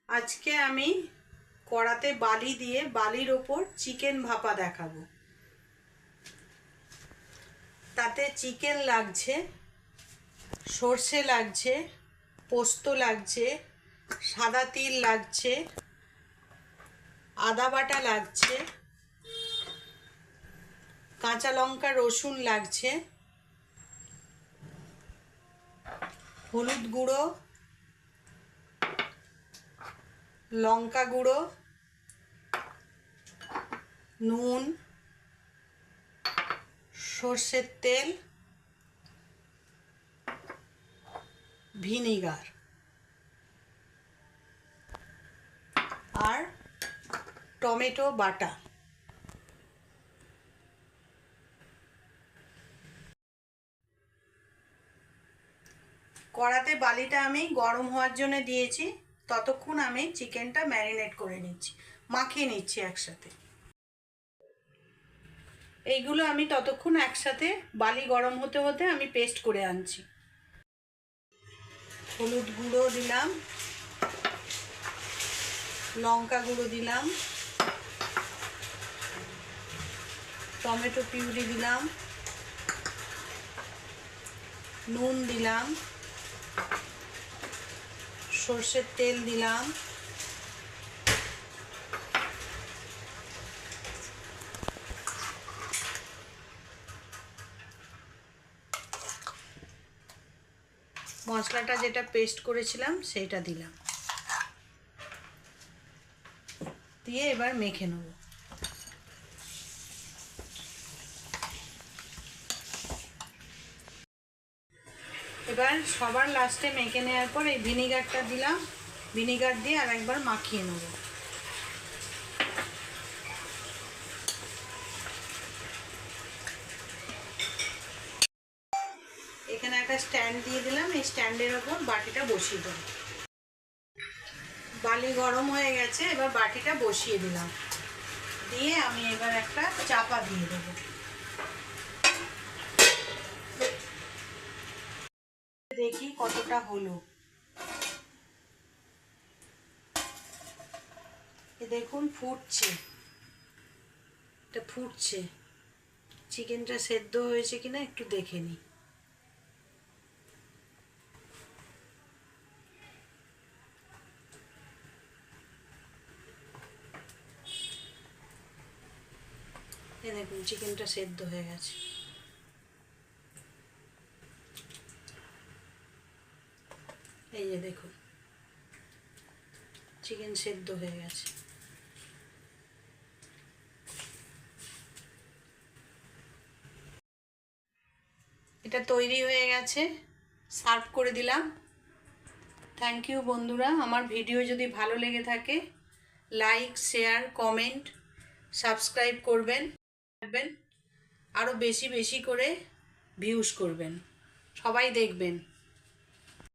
আজকে আমি কড়াতে বালি দিয়ে বালির ওপর চিকেন ভাপা দেখাবো। তাতে চিকেন লাগছে, সর্ষে লাগছে, পোস্ত লাগছে, সাদা তিল লাগছে, আদা বাটা লাগছে, কাঁচা লঙ্কা রসুন লাগছে, হলুদ গুঁড়ো, লঙ্কা গুঁড়ো, নুন, সর্ষের তেল, ভিনিগার আর টমেটো বাটা। কড়াতে বালিটা আমি গরম হওয়ার জন্য দিয়েছি, ততক্ষণ আমি চিকেনটা ম্যারিনেট করে নিচ্ছি, মাখিয়ে নিচ্ছি একসাথে। এইগুলো আমি ততক্ষণ একসাথে বালি গরম হতে হতে আমি পেস্ট করে আনছি। হলুদ গুঁড়ো দিলাম, লঙ্কা গুঁড়ো দিলাম, টমেটো পিউরি দিলাম, নুন দিলাম, সর্ষের তেল দিলাম, মশলাটা যেটা পেস্ট করেছিলাম সেইটা দিলাম, দিয়ে এবার মেখে নেব। এবার সবার লাস্টে মেখে নেওয়ার পর এই ভিনিগারটা দিলাম, ভিনিগার দিয়ে আর একবার মাখিয়ে নেব। এখানে একটা স্ট্যান্ড দিয়ে দিলাম, এই স্ট্যান্ডের ওপর বাটিটা বসিয়ে দেব। বালি গরম হয়ে গেছে, এবার বাটিটা বসিয়ে দিলাম, দিয়ে আমি এবার একটা চাপা দিয়ে দেবো। দেখি কতটা হলো। দেখুন ফুটছে, এটা ফুটছে। চিকেনটা সেদ্ধ হয়েছে কিনা একটু দেখে নিই। এই দেখুন চিকেনটা সেদ্ধ হয়ে গেছে। এই যে দেখুন চিকেন সেদ্ধ হয়ে গেছে। এটা তৈরি হয়ে গেছে, সার্ভ করে দিলাম। থ্যাংক ইউ বন্ধুরা। আমার ভিডিও যদি ভালো লেগে থাকে লাইক, শেয়ার, কমেন্ট, সাবস্ক্রাইব করবেন, আরও বেশি বেশি করে ভিউজ করবেন, সবাই দেখবেন।